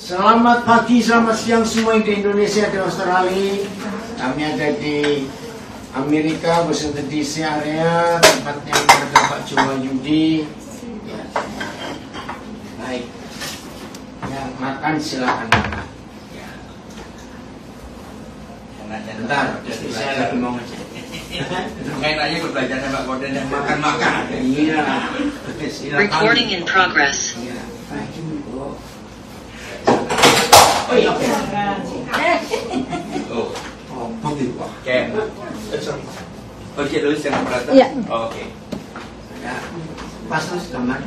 Selamat pagi, selamat siang semua yang di Indonesia, di Australia. Kami ada di Amerika, Washington DC area, tempatnya ada Pak Jawa Yudi. Ya. Baik. Ya, makan silakan makan. Ya. Bentar, saya lagi mau ngecek. Kayak aja belajar sama Gordon yang makan-makan. Iya. Silakan. Recording in progress. Ya. Oh iya. Oh, begitu. Oke. Oke, dulu yang berata. Iya. Oke. Ya, pas terus gambar.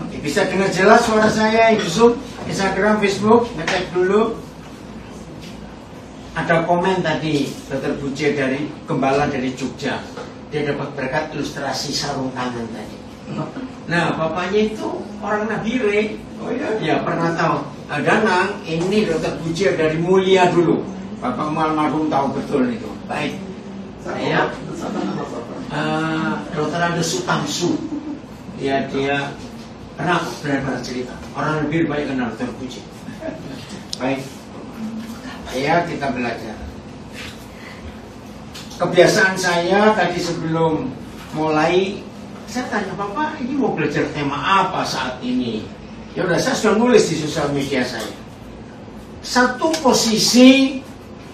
Oke, bisa dengar jelas suara saya, YouTube, Instagram, Facebook, ngecek dulu. Ada komen tadi, Dr. Buce dari Gembala dari Jogja. Dia dapat berkat ilustrasi sarung tangan tadi. Nah, bapaknya itu orang Nabire. Oh iya? Ya, pernah tahu. Danang, ini Dr. Buce dari Mulia dulu. Bapak almarhum tahu betul itu. Baik. Saya Dr. Ando Sutamsu. Dia pernah benar-benar cerita. Orang lebih baik kenal Dr. Buce. Baik. Kita belajar. Kebiasaan saya tadi sebelum mulai, saya tanya Bapak, ini mau belajar tema apa saat ini? Ya udah, saya sudah nulis di sosial media saya. Satu posisi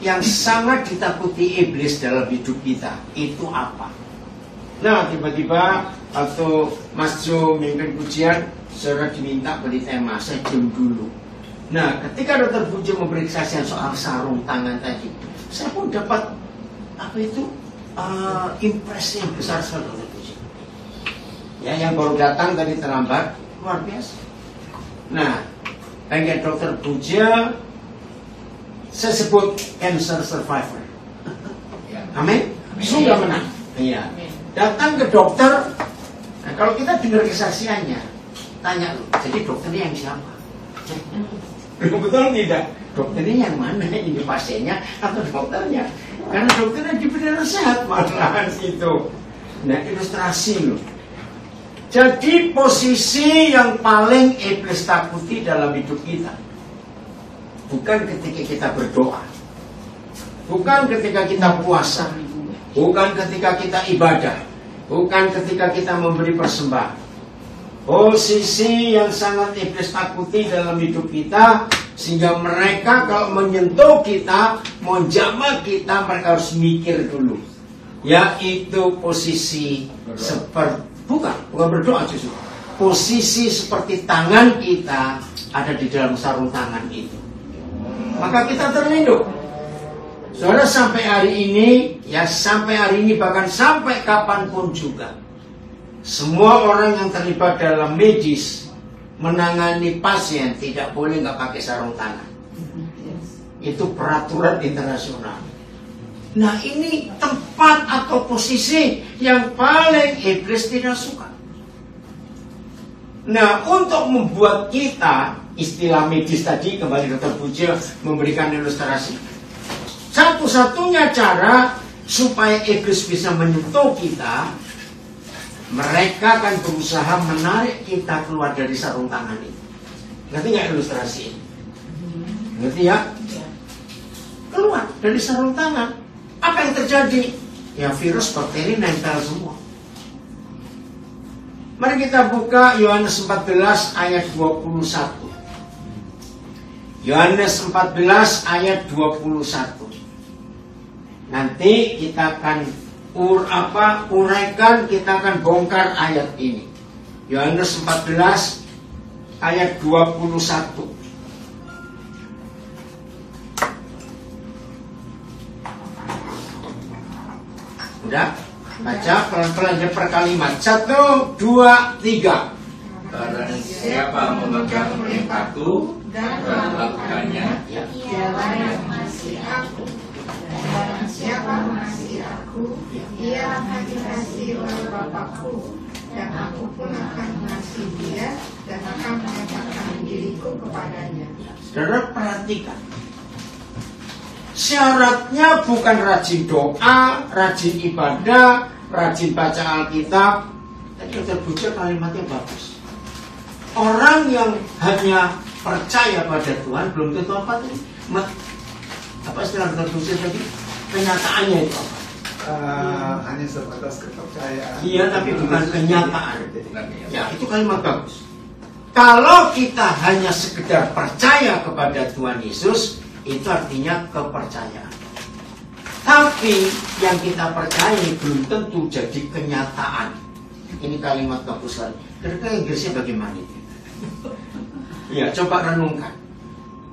yang sangat ditakuti iblis dalam hidup kita, itu apa? Nah, tiba-tiba waktu Mas Jo mimpin pujian, saudara diminta beri tema, saya diam dulu. Nah, ketika Dr. Buce memberi kesaksian soal sarung tangan tadi, saya pun dapat impresi yang besar sekali Dr. Buce. Ya, yang baru datang tadi terlambat, luar biasa. Nah, bagi Dr. Buce, saya sebut cancer survivor. Amin. Sudah menang. Iya. Datang ke dokter. Nah, kalau kita dengar kesaksiannya, tanya, jadi dokternya yang siapa? Betul tidak? Dokternya yang mana? Ini pasiennya atau dokternya? Karena dokternya diberi nasihat malahan itu. Nah, ilustrasi loh. Jadi posisi yang paling iblis takuti dalam hidup kita bukan ketika kita berdoa, bukan ketika kita puasa, bukan ketika kita ibadah, bukan ketika kita memberi persembahan. Posisi yang sangat iblis takuti dalam hidup kita, sehingga mereka kalau menyentuh kita, menjamah kita, mereka harus mikir dulu. Yaitu posisi seperti bukan berdoa justru. Posisi seperti tangan kita ada di dalam sarung tangan itu. Maka kita terlindung. Saudara, sampai hari ini, bahkan sampai kapanpun juga, semua orang yang terlibat dalam medis menangani pasien tidak boleh nggak pakai sarung tangan. Itu peraturan internasional. Nah, ini tempat atau posisi yang paling iblis tidak suka. Nah, untuk membuat kita, istilah medis tadi, kembali Dr. Buce memberikan ilustrasi. Satu-satunya cara supaya iblis bisa menyentuh kita, mereka akan berusaha menarik kita keluar dari sarung tangan ini. Ngerti nggak ilustrasi ini? Ngerti ya? Keluar dari sarung tangan. Apa yang terjadi? Ya, virus, bakteri nempel semua. Mari kita buka Yohanes 14 ayat 21. Yohanes 14 ayat 21. Nanti kita akan uraikan, kita akan bongkar ayat ini. Yohanes 14 ayat 21. Udah, baca pelan-pelan aja per kalimat. 1, 2, 3. Barang siapa memegang perintahku dan melakukannya, ialah yang mengasihi aku. Barang siapa mengasihi aku, ia akan dikasihi oleh Bapakku, dan aku pun akan mengasihi dia dan akan menyatakan diriku kepadanya. Saudara, perhatikan. Syaratnya bukan rajin doa, rajin ibadah, rajin baca Alkitab. Tadi Dr. Buce kalimatnya bagus. Orang yang hanya percaya pada Tuhan belum tentu apa tadi? Apa istilah tertulis tadi? Kenyataannya itu apa? Hanya sebatas kepercayaan. Iya, tapi bukan kenyataan. Ya, itu kalimat bagus. Kalau kita hanya sekedar percaya kepada Tuhan Yesus, itu artinya kepercayaan. Tapi yang kita percaya belum tentu jadi kenyataan. Ini kalimat bagus sekali. Kira-kira Inggrisnya bagaimana itu? Ya, coba renungkan.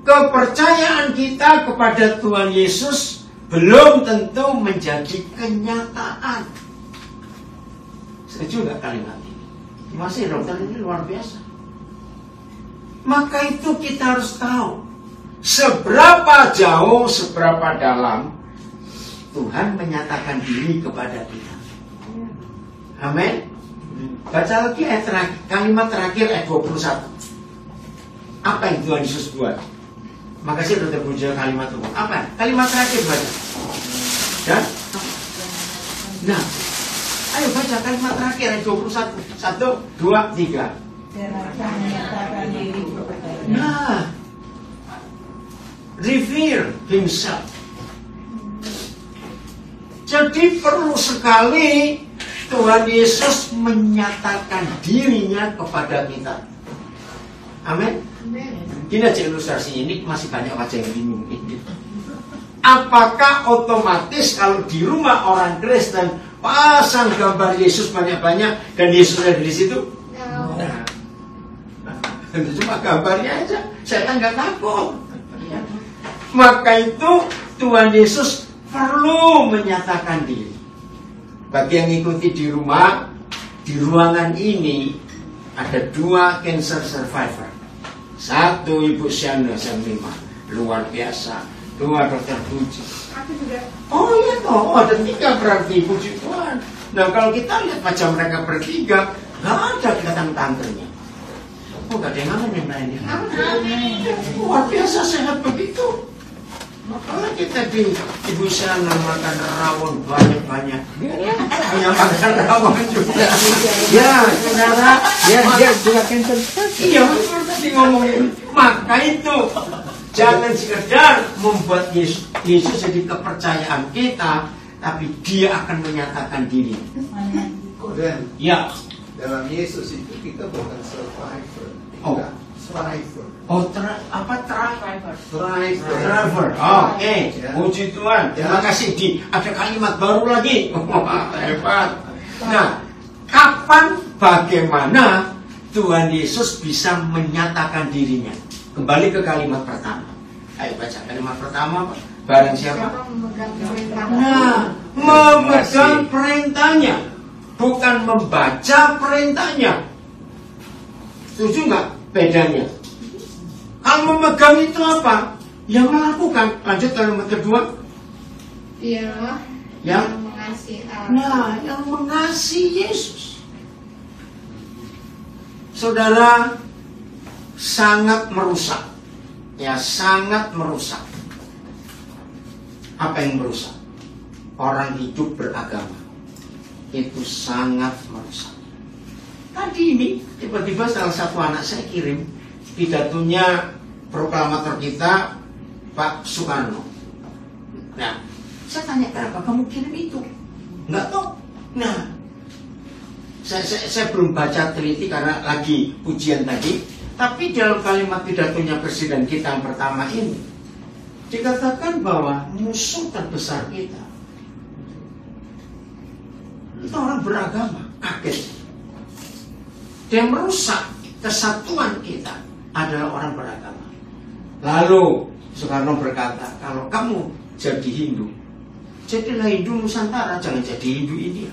Kepercayaan kita kepada Tuhan Yesus belum tentu menjadi kenyataan. Setuju nggak kalimat ini? Masih dokter, ini luar biasa. Maka itu kita harus tahu seberapa jauh, seberapa dalam Tuhan menyatakan diri kepada kita. Amin. Baca lagi ayat terakhir, kalimat terakhir ayat 21. Apa yang Tuhan Yesus buat? Makasih dokter Puja kalimat itu. Apa? Kalimat terakhir baca. Dan? Nah, ayo baca kalimat terakhir ayat 21. 1, 2, 3. Nah, reveal himself. Jadi perlu sekali Tuhan Yesus menyatakan dirinya kepada kita. Amin. Gini aja ilustrasi ini, masih banyak wajah yang bingung. Apakah otomatis kalau di rumah orang Kristen pasang gambar Yesus banyak-banyak dan Yesus ada di situ? Nah, cuma gambarnya aja, setan nggak takut. Maka itu Tuhan Yesus perlu menyatakan diri. Bagi yang ikuti di rumah, di ruangan ini ada 2 cancer survivor. 1 Ibu Syana Samima, luar biasa. 2 Dokter Puji. Aku juga. Oh iya toh, ada 3 berarti, puji Tuhan. Nah kalau kita lihat wajah mereka bertiga, nggak ada kelihatan kankernya. Oh nggak ada yang ngamen ini. Luar biasa sehat begitu. Makanya kita di Ibu Syana makan rawon banyak-banyak. Punya makan rawon juga. Ya, saudara. Dia juga cancer. Iya, tadi ngomongin. Maka itu jangan sekedar membuat Yesus jadi kepercayaan kita, tapi Dia akan menyatakan diri. Dan Ya. dalam Yesus itu kita bukan survivor, Oh. kita thriver. Oh, driver. Oke. Puji Tuhan. Terima kasih. Ada kalimat baru lagi. Hebat. Nah, kapan, bagaimana Tuhan Yesus bisa menyatakan dirinya? Kembali ke kalimat pertama. Ayo baca kalimat pertama. Barang siapa? Memegang perintah. Nah, memegang perintahnya, bukan membaca perintahnya. Setuju nggak bedanya? Kalau memegang itu apa? Yang melakukan. Lanjut kalimat kedua. Dialah Yang yang mengasihi Allah. Nah, yang mengasihi Yesus. Saudara, sangat merusak. Ya, sangat merusak. Apa yang merusak? Orang hidup beragama. Itu sangat merusak. Tadi ini, tiba-tiba salah satu anak saya kirim pidatonya proklamator kita, Pak Soekarno. Nah, saya tanya, kenapa kamu kirim itu? Enggak tahu. Nah, saya belum baca teliti karena lagi pujian tadi. Tapi dalam kalimat pidatonya Presiden kita yang pertama ini, dikatakan bahwa musuh terbesar kita itu orang beragama, kaget. Dia merusak kesatuan kita adalah orang beragama. Lalu Soekarno berkata, kalau kamu jadi Hindu, jadilah Hindu Nusantara, jangan jadi Hindu India.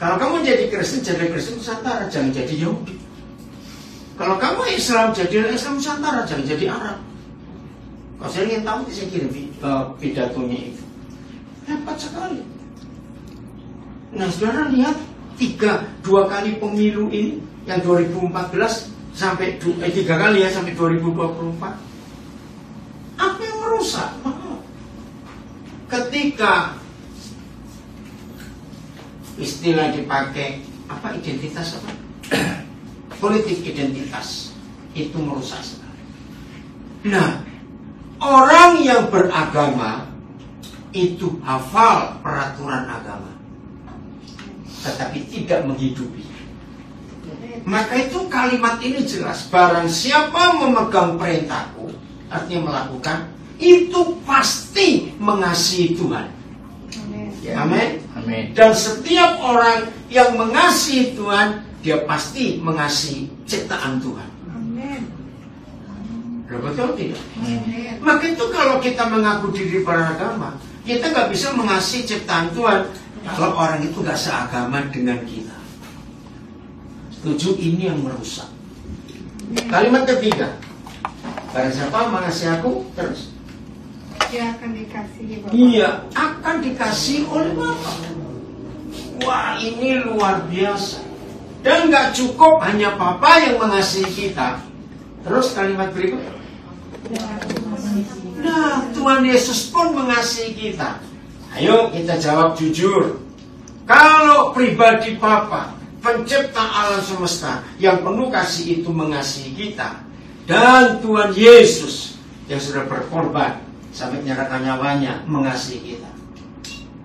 Kalau kamu jadi Kristen, jadilah Kristen Nusantara, jangan jadi Yahudi. Kalau kamu Islam, jadilah Islam Nusantara, jangan jadi Arab. Kalau saya ingin tahu, saya kirim pidatonya itu. Hebat sekali. Nah, saudara lihat 2 kali pemilu ini, yang 2014 sampai 3 kali ya sampai 2024. Apa yang merusak? Ketika istilah dipakai apa, identitas apa? Politik identitas itu merusak sekali. Nah, orang yang beragama itu hafal peraturan agama, tetapi tidak menghidupi. Maka itu kalimat ini jelas. Barang siapa memegang perintahku, artinya melakukan, itu pasti mengasihi Tuhan. Amin. Amin. Dan setiap orang yang mengasihi Tuhan, dia pasti mengasihi ciptaan Tuhan. Betul tidak? Maka itu kalau kita mengaku diri beragama, kita nggak bisa mengasihi ciptaan Tuhan kalau orang itu nggak seagama dengan kita. Setuju? Ini yang merusak. Kalimat ketiga, barang siapa mengasihi aku, terus Dia akan dikasihi Bapa. Dia akan dikasihi oleh Bapa. Wah, ini luar biasa. Dan nggak cukup hanya Bapa yang mengasihi kita. Terus kalimat berikut. Nah, Tuhan Yesus pun mengasihi kita. Ayo kita jawab jujur. Kalau pribadi Bapa, pencipta alam semesta, yang penuh kasih itu mengasihi kita, dan Tuhan Yesus yang sudah berkorban sampai menyerahkan nyawanya mengasihi kita,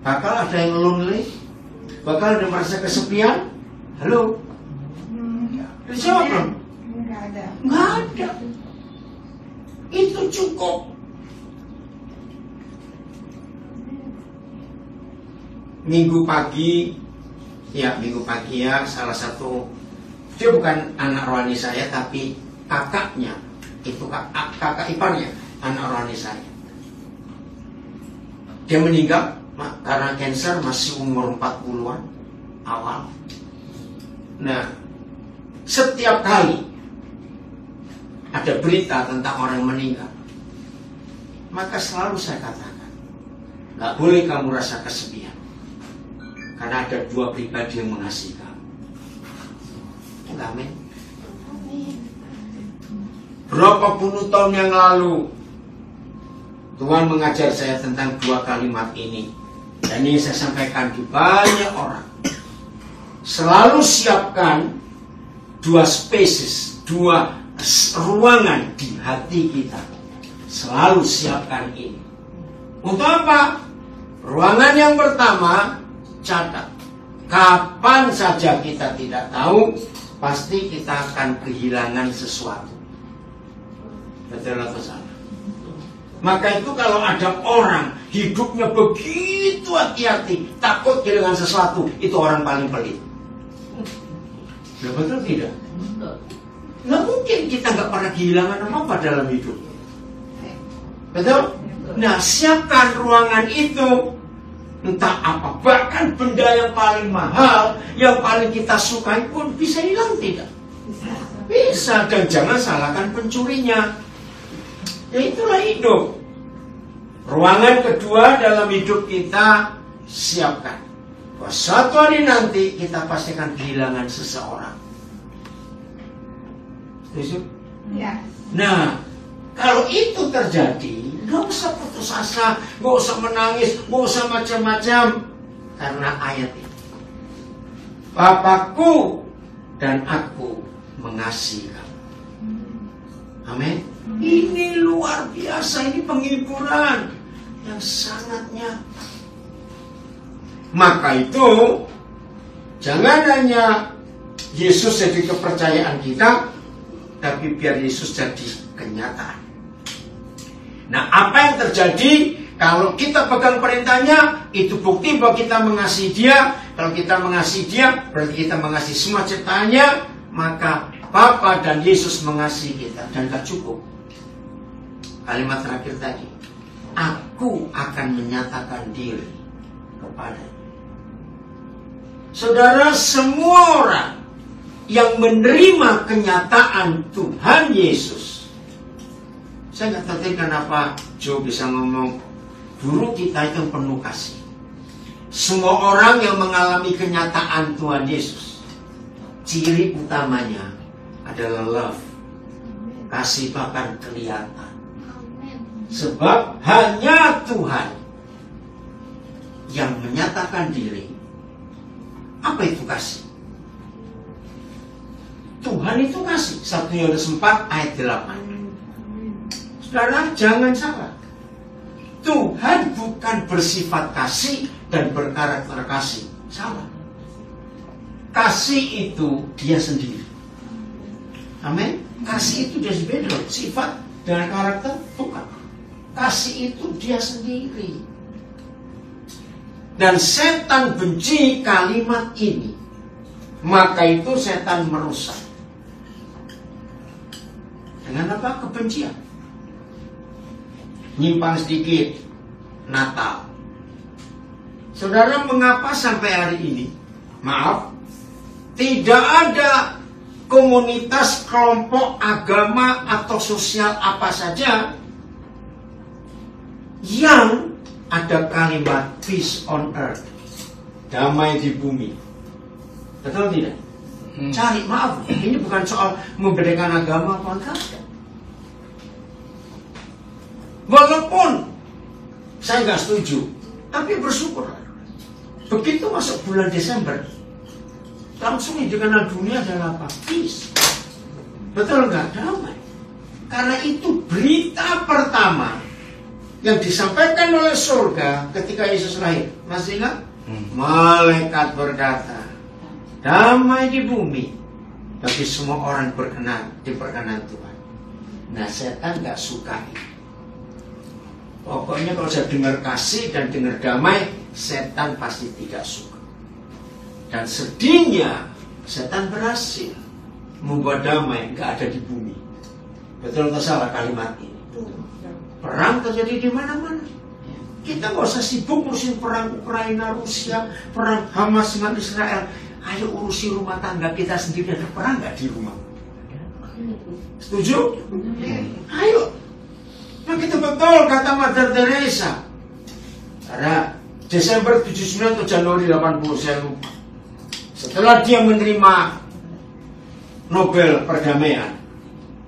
bakal ada yang lonely? Bakal ada merasa kesepian? Halo? Dijawab dong. Enggak ada. Nggak ada. Itu cukup. Minggu pagi ya, salah satu, dia bukan anak rohani saya, tapi kakaknya, itu kakak iparnya anak rohani saya. Dia meninggal karena kanker, masih umur 40-an awal. Nah, setiap kali ada berita tentang orang meninggal, maka selalu saya katakan, gak boleh kamu rasa kesepian, karena ada dua pribadi yang mengasihi kamu. Amin. Berapa puluh tahun yang lalu Tuhan mengajar saya tentang dua kalimat ini, dan ini saya sampaikan di banyak orang. Selalu siapkan dua spaces, dua ruangan di hati kita. Selalu siapkan ini. Untuk apa? Ruangan yang pertama, catat. Kapan saja kita tidak tahu, pasti kita akan kehilangan sesuatu. Betul atau salah? Maka itu kalau ada orang hidupnya begitu hati-hati, takut kehilangan sesuatu, itu orang paling pelit. Betul tidak? Nggak mungkin kita nggak pernah kehilangan apa-apa dalam hidup. Betul? Nah, siapkan ruangan itu. Entah apa, bahkan benda yang paling mahal, yang paling kita sukai pun bisa hilang, tidak? Bisa, dan jangan salahkan pencurinya. Ya itulah hidup. Ruangan kedua dalam hidup kita, siapkan. Bahwa suatu hari nanti kita pasti akan kehilangan seseorang. Ya. Nah, kalau itu terjadi, gak usah putus asa, gak usah menangis, gak usah macam-macam. Karena ayat ini, Bapakku dan aku mengasihi kamu. Amin. Ini luar biasa, ini penghiburan yang sangat nyata. Maka itu, jangan hanya Yesus jadi kepercayaan kita, tapi biar Yesus jadi kenyataan. Nah, apa yang terjadi kalau kita pegang perintahnya? Itu bukti bahwa kita mengasihi Dia. Kalau kita mengasihi Dia, berarti kita mengasihi semua ciptaannya. Maka Bapa dan Yesus mengasihi kita. Dan gak cukup. Kalimat terakhir tadi, aku akan menyatakan diri kepada. Saudara, semua orang yang menerima kenyataan Tuhan Yesus. Saya nggak tahu kenapa Joe bisa ngomong, guru kita itu penuh kasih. Semua orang yang mengalami kenyataan Tuhan Yesus, ciri utamanya adalah love. Kasih bahkan kelihatan. Sebab hanya Tuhan yang menyatakan diri. Apa itu kasih? Tuhan itu kasih. 1 Yohanes 4 ayat 8. Saudara, jangan salah. Tuhan bukan bersifat kasih dan berkarakter kasih. Salah. Kasih itu dia sendiri. Amin. Kasih itu dia sendiri. Sifat dan karakter bukan. Kasih itu dia sendiri. Dan setan benci kalimat ini. Maka itu setan merusak. Dengan apa? Kebencian. Nyimpang sedikit Natal. Saudara, mengapa sampai hari ini, maaf, tidak ada komunitas, kelompok, agama, atau sosial apa saja yang ada kalimat peace on earth, damai di bumi? Betul tidak? Cari, maaf, ini bukan soal membedakan agama apa enggak. Walaupun saya nggak setuju, tapi bersyukur. Begitu masuk bulan Desember, langsung yang dikenal dunia adalah apa? Peace. Betul nggak? Damai. Karena itu berita pertama yang disampaikan oleh surga ketika Yesus lahir. Masih ingat? Malaikat berkata, damai di bumi bagi semua orang diperkenan Tuhan. Nah, setan nggak suka ini. Pokoknya kalau saya dengar kasih dan dengar damai, setan pasti tidak suka. Dan sedihnya, setan berhasil membuat damai nggak ada di bumi. Betul atau salah kalimat ini? Perang terjadi di mana-mana. Kita nggak usah sibuk ngurusin perang Ukraina, Rusia, perang Hamas dengan Israel. Ayo urusi rumah tangga kita sendiri. Ada perang nggak di rumah? Setuju? Ayo. Nah, kita betul kata Mother Teresa. Karena Desember 79 atau Januari 80 saya lupa. Setelah dia menerima Nobel perdamaian,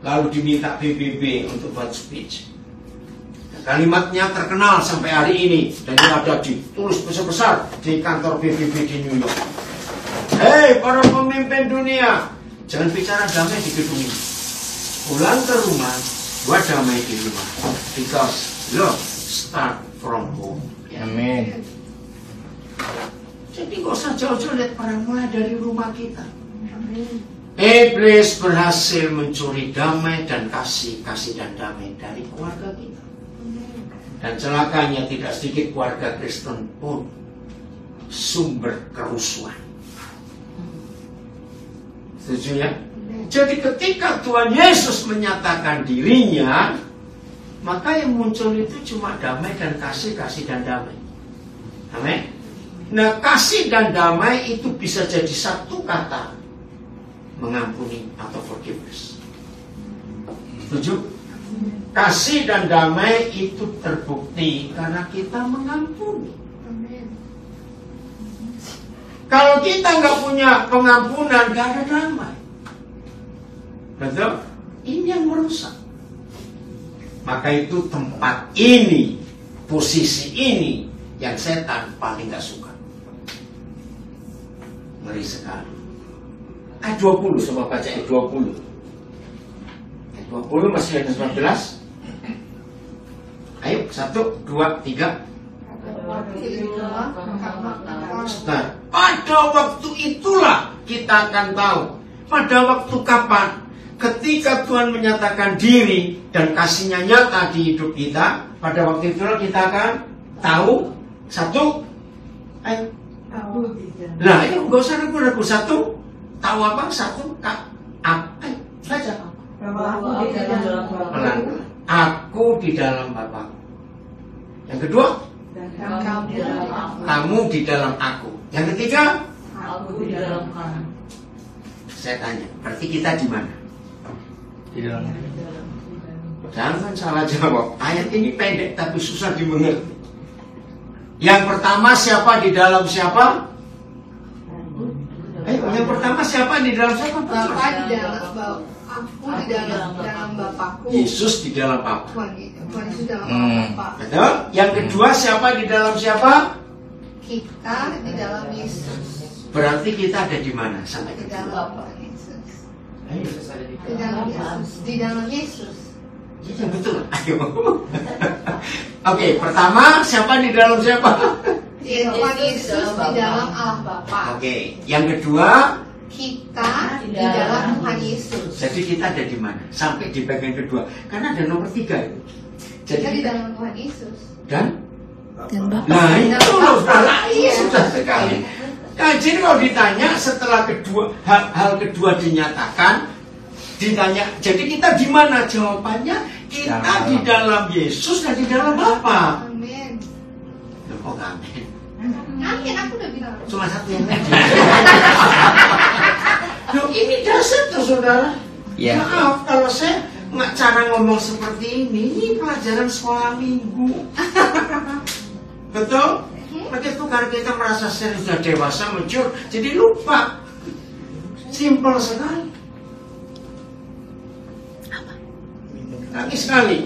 lalu diminta PBB untuk buat speech. Kalimatnya terkenal sampai hari ini dan dia ada ditulis besar-besar di kantor PBB di New York. Hei para pemimpin dunia, jangan bicara damai di gedung ini. Pulang ke rumah, buat damai di rumah. Because love start from home. Amin. Jadi gak usah jauh-jauh lihat perang, mulai dari rumah kita. Iblis berhasil mencuri damai dan kasih dan damai dari keluarga kita. Dan celakanya tidak sedikit keluarga Kristen pun sumber kerusuhan. Setuju ya? Jadi ketika Tuhan Yesus menyatakan dirinya, maka yang muncul itu cuma damai dan kasih dan damai. Amin. Nah, kasih dan damai itu bisa jadi satu kata, mengampuni atau forgiveness. Setuju? Kasih dan damai itu terbukti karena kita mengampuni. Kalau kita nggak punya pengampunan, nggak ada damai. Betul? Ini yang merusak. Maka itu tempat ini, posisi ini yang setan paling nggak suka. Ngeri sekali. Ayat 20, coba baca ayat 20. Ayat 20 masih ada 19. Ayo, 1, 2, 3. Nah, pada waktu itulah kita akan tahu. Pada waktu kapan? Ketika Tuhan menyatakan diri dan kasihnya nyata di hidup kita, pada waktu itulah kita akan tahu. 1, ayo. Nah, ini gak usah ragu-ragu. 1, tahu apa? 1, ayo, baca. Pelan-pelan. Aku di dalam Bapa. Yang kedua, kamu di dalam aku. Yang ketiga, aku di dalam kamu. Saya tanya, berarti kita di mana? Di dalam. Jangan salah jawab. Ayat ini pendek tapi susah dimengerti. Yang pertama, siapa di dalam siapa? Yang pertama, siapa di dalam siapa? Bapak di dalam aku di dalam Bapakku. Yesus di dalam Bapa. Tuhan Yesus dalam Bapa. Betul? Yang kedua, siapa di dalam siapa? Kita di dalam Yesus. Berarti kita ada di mana? Sampai Di ke dalam Yesus. Di dalam Yesus. Di dalam Yesus. Iya betul. Ayo. Oke, pertama siapa di dalam siapa? Tuhan Yesus di dalam Allah Bapa. Oke, yang kedua Kita di dalam Tuhan Yesus. jadi kita ada di mana? Sampai di bagian kedua. Karena ada nomor 3 itu. Kita di Jadi dalam Tuhan Yesus. dan Bapak. nah itu loh, Iya. sudah sekali. Nah, jadi kalau ditanya setelah hal kedua dinyatakan, ditanya, jadi kita di mana? Jawabannya kita di dalam Yesus dan di dalam Bapa. Amin. Loh, kok nggak amin? Amin, aku udah bilang. Cuma satu yang Loh, ini dasar tuh saudara. Ya. Maaf kalau saya nggak cara ngomong seperti ini pelajaran sekolah minggu. Betul? Begitu karena kita merasa sudah dewasa, mature, jadi lupa. Simpel sekali. Lagi sekali.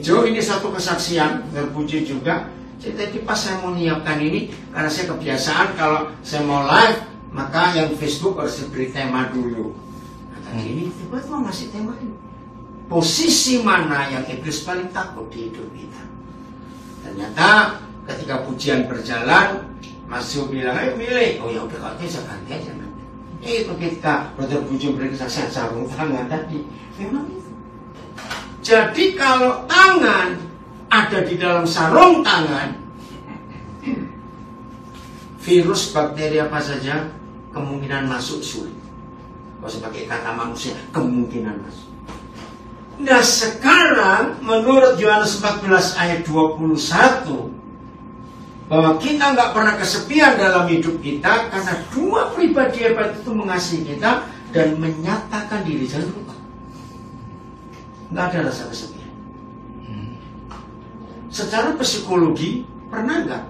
Jo, ini satu kesaksian, terpuji juga. Jadi tadi pas saya mau menyiapkan ini, karena saya kebiasaan kalau saya mau live, maka yang Facebook harus diberi tema dulu. Nah, tadi ini tiba-tiba masih tema ini. Posisi mana yang iblis paling takut di hidup kita? Ternyata ketika pujian berjalan, Mas Jo bilang, ayo milih. Oh ya udah, kalau itu saya ganti aja nanti. Itu ketika Brother Puji beri kesaksian sarung tangan tadi, memang itu. Jadi kalau tangan ada di dalam sarung tangan, virus, bakteri apa saja kemungkinan masuk sulit. Kalau saya pakai kata manusia, kemungkinan masuk. Nah sekarang menurut Yohanes 14 ayat 21, bahwa kita nggak pernah kesepian dalam hidup kita karena dua pribadi hebat itu mengasihi kita dan menyatakan diri. Jangan lupa, nggak ada rasa kesepian. Secara psikologi pernah nggak?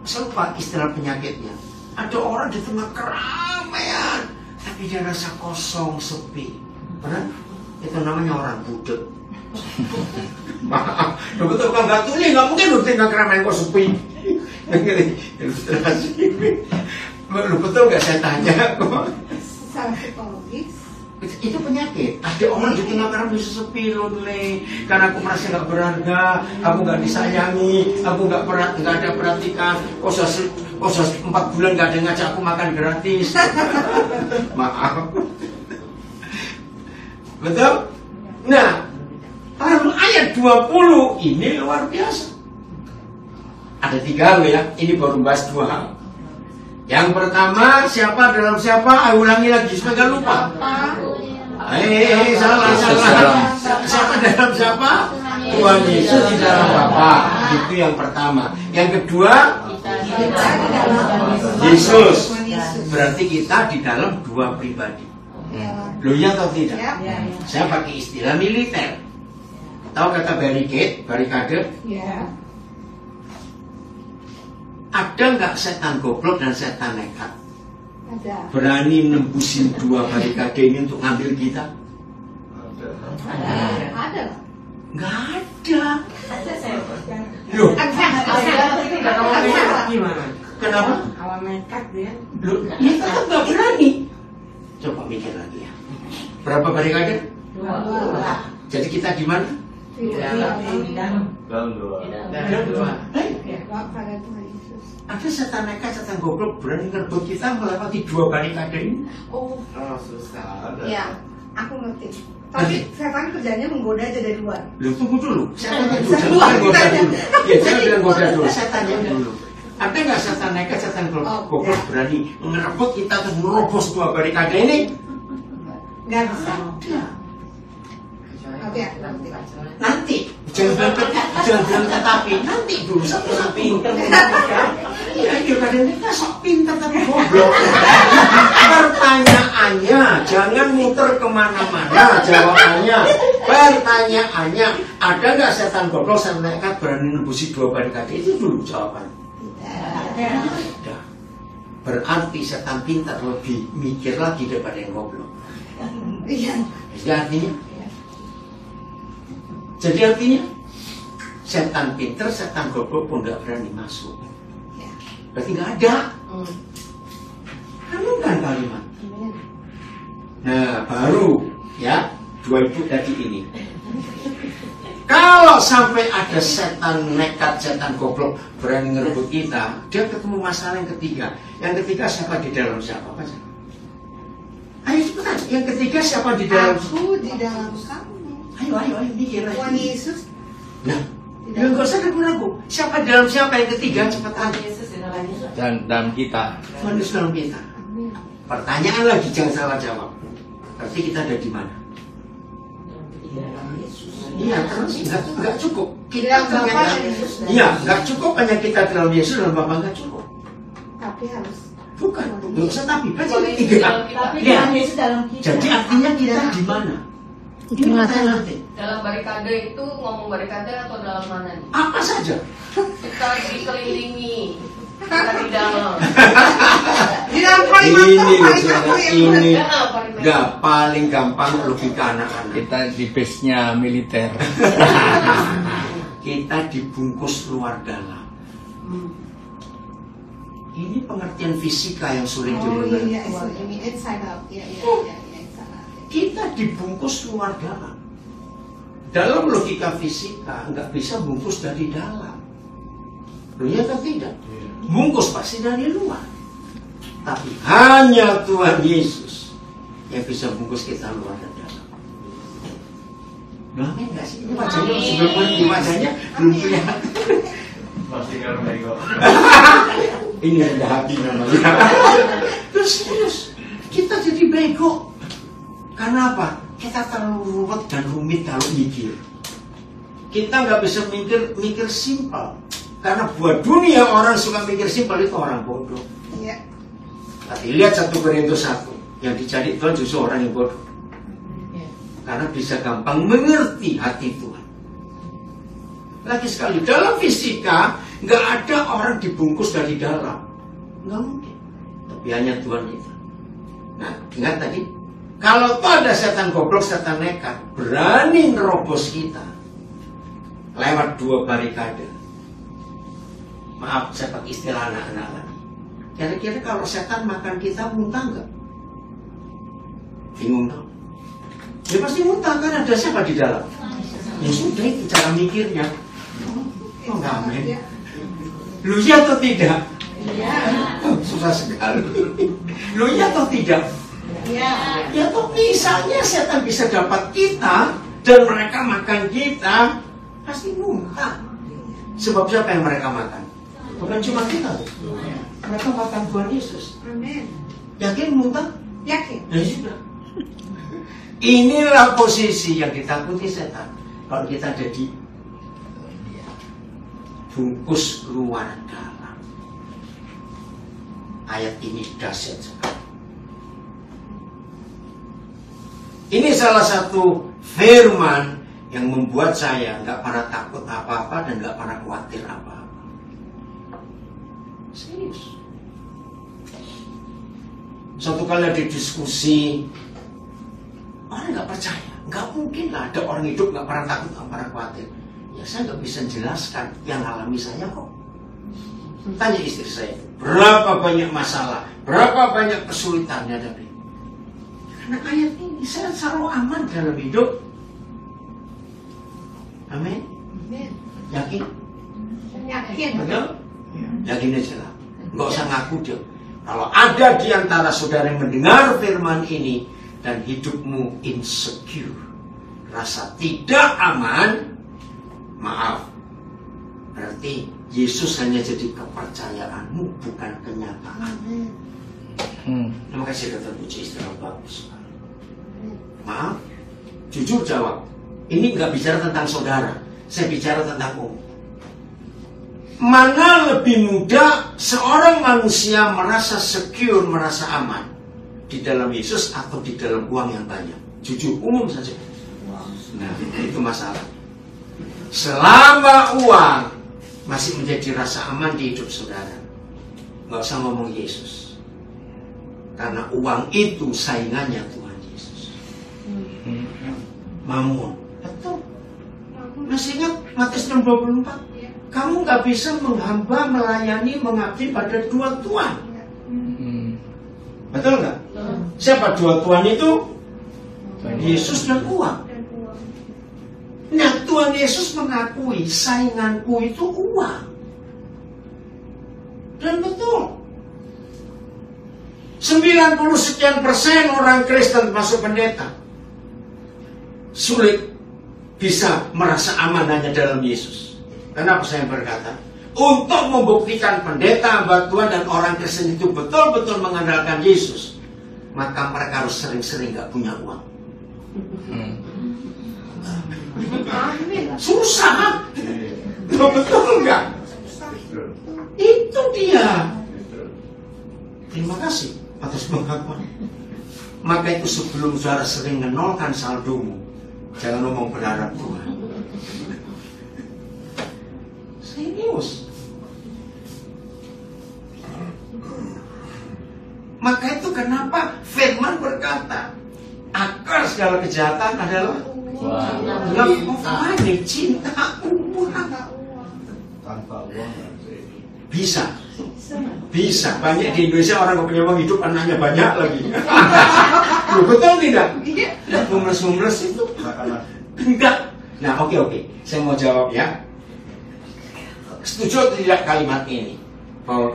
Saya lupa istilah penyakitnya. Ada orang di tengah keramaian tapi dia rasa kosong, sepi. Pernah? Itu namanya orang budek. Maaf, betul kan nggak tulis, nggak mungkin lu tinggal keramaian kok sepi. Ilustrasi. Lu betul nggak saya tanya kok? Secara psikologis. Itu penyakit. Ada orang di tengah keramaian bisa sepi, lonely. Karena aku merasa nggak berharga, aku nggak disayangi, aku nggak ada perhatikan. Kok 4 bulan nggak ada ngajak aku makan gratis. Maaf. Betul? Nah, lalu ayat 20 ini luar biasa. Ada 3 hal ya, ini baru bahas 2 hal. Yang pertama, siapa dalam siapa? Ayo ulangi lagi, supaya nggak lupa. Salah. Siapa dalam siapa? Tuhan Yesus di dalam Bapa. Itu yang pertama. Yang kedua, Yesus. Berarti kita di dalam 2 pribadi. Loh ya atau tidak? Ya. Saya pakai istilah militer. Tahu kata barikade? Ya. Ada nggak setan goblok dan setan nekat Ada. berani nembusin 2 barikade ini untuk ngambil kita? Ada. Nggak ada. Ada saya. Loh, Gimana? kenapa? Awal nekat dia. Loh, dia tetap nggak berani. Coba mikir lagi ya. Berapa barikade? 2. Jadi kita di mana? Di dalam. Dalam 2. Pada Tuhan Yesus. Ada setan nekat, setan goblok berani ngerebut kita melewati 2 barikade ini? Oh, susah. ya, aku ngerti. Tapi setan kerjanya menggoda aja dari luar. Loh, tunggu dulu. Saya tanya dulu. Jangan Jangan goda dulu. Ya, jangan bilang goda Iya. dulu. Saya tanya dulu. Ada nggak setan nekat, setan goblok berani ngerebut kita untuk merobos 2 barikade ini? Nggak bisa. Ada. Oke, nanti. Nanti. Jangan bilang tetapi. Nanti dulu satu pinter. Iya, kadang kita sok pinter tapi goblok. Pertanyaannya, jangan muter kemana-mana. Jawabannya, pertanyaannya, ada nggak setan goblok, setan nekat berani nembusi 2 barikade? Itu dulu jawabannya. Ada. Berarti setan pintar lebih mikir lagi daripada yang goblok. Iya. Jadi artinya setan pintar, setan goblok pun nggak berani masuk. Berarti nggak ada. Kan bukan kalimat. Nah baru ya 2 itu tadi ini. Kalau sampai ada setan nekat, setan goblok berani ngerebut kita, dia ketemu masalah yang ketiga. Yang ketiga siapa di dalam siapa? Baca. Ayo cepetan. Yang ketiga siapa di dalam? Aku di dalam kamu. Ayo mikir. Tuhan Yesus. Nah, ya nggak usah ragu-ragu. Siapa di dalam siapa yang ketiga? Cepetan. Yesus di dalam Yesus. Dan dalam kita. Tuhan Yesus dalam kita. Pertanyaan lagi, jangan salah jawab. Berarti kita ada di mana? Di dalam Yesus. Iya, terus nggak cukup. Dalam Bapa ternyata- dan Yesus. Iya, nggak cukup hanya kita dalam Yesus dan Bapa, nggak cukup. Tapi harus. Bukan, nggak usah tapi. Berarti ada Tapi tiga. dalam Yesus dalam kita. Jadi artinya kita di mana? Di Ini tengah-tengah. pertanyaan penting. Dalam barikade itu ngomong barikade atau dalam mana nih? Apa saja? Kita dikelilingi, kita di dalam. Di dalam Ini kalimat loh, saudara, ini Paling nggak paling gampang logika anak-anak. Kita di base-nya militer. Kita dibungkus luar dalam. Ini pengertian fisika yang sulit Oh dimengerti. iya, ini inside out. Iya, inside out. Kita dibungkus luar dalam. Dalam logika fisika nggak bisa bungkus dari dalam. Loh ya atau tidak? Bungkus pasti dari luar. Tapi hanya Tuhan Yesus yang bisa bungkus kita luar dan dalam. Amin nggak sih? Ini wajahnya masih belum ngerti, wajahnya belum kelihatan. Ini rendah hati namanya. Terus kita jadi bego. Karena apa? Kita terlalu ruwet dan rumit kalau mikir. Kita nggak bisa mikir simpel. Karena buat dunia orang suka mikir simpel itu orang bodoh. Iya. Tapi lihat 1 Korintus 1 yang dicari Tuhan justru orang yang bodoh. Karena bisa gampang mengerti hati Tuhan. Lagi sekali dalam fisika nggak ada orang dibungkus dari dalam, nggak mungkin. Tapi hanya Tuhan kita. Nah, ingat tadi, kalau tuh ada setan goblok, setan nekat, berani nerobos kita lewat 2 barikade. Maaf, saya pakai istilah anak-anak lagi. Kira-kira kalau setan makan kita muntah nggak? Bingung dong. Ya pasti muntah kan ada siapa di dalam? Ya sudah itu cara mikirnya. Oh, nggak amin. Lu ya atau tidak? Iya. Susah sekali. Lu ya atau tidak? Iya. Ya tuh misalnya setan bisa dapat kita dan mereka makan kita, pasti muntah. Sebab siapa yang mereka makan? Bukan cuma kita. Mereka makan Tuhan Yesus. Amin. Yakin muntah? Yakin. Ya sudah. Inilah posisi yang ditakuti setan. Kalau kita ada di bungkus luar dalam. Ayat ini dahsyat sekali. Ini salah satu firman yang membuat saya nggak pernah takut apa-apa dan nggak pernah khawatir apa-apa. Serius. Suatu kali ada diskusi, orang nggak percaya, nggak mungkin lah ada orang hidup nggak pernah takut, nggak pernah khawatir. Ya saya nggak bisa jelaskan yang alami saya kok. Tanya istri saya, berapa banyak masalah, berapa banyak kesulitan dihadapi. Karena ayat ini saya selalu aman dalam hidup. Amin. Amin. Yakin? Yakin. Betul? Yakin aja lah. Nggak usah ngaku deh. Kalau ada di antara saudara yang mendengar firman ini dan hidupmu insecure, rasa tidak aman, maaf, berarti Yesus hanya jadi kepercayaanmu, bukan kenyataan. Terima kasih Dr. Puji, istilah bagus. Maaf, jujur jawab. Ini nggak bicara tentang saudara, saya bicara tentang umum. Mana lebih mudah seorang manusia merasa secure, merasa aman di dalam Yesus atau di dalam uang yang banyak? Jujur, umum saja. Nah, itu masalah. Selama uang masih menjadi rasa aman di hidup saudara, nggak usah ngomong Yesus. Karena uang itu saingannya Tuhan Yesus. Mamun. Betul. Masih ingat Matius 6:24? Kamu nggak bisa menghamba, melayani, mengabdi pada 2 tuan. Betul nggak? Siapa 2 tuan itu? Yesus dan uang. Nah, Tuhan Yesus mengakui sainganku itu uang. Dan betul, 90 sekian persen orang Kristen masuk pendeta sulit bisa merasa aman hanya dalam Yesus. Kenapa saya berkata? Untuk membuktikan pendeta, hamba Tuhan dan orang Kristen itu betul-betul mengandalkan Yesus, maka mereka harus sering-sering gak punya uang. Susah. Betul nggak? Itu dia. Terima kasih atas pengakuan. Maka itu sebelum saudara sering menolkan saldomu, jangan ngomong berharap Tuhan. Serius. Maka itu kenapa firman berkata akar segala kejahatan adalah money, cinta uang. Tanpa uang bisa banyak di Indonesia orang nggak punya uang, hidup anaknya banyak lagi. Loh, betul tidak? Homeless itu enggak. Nah, oke, saya mau jawab ya. Setuju atau tidak kalimat ini bahwa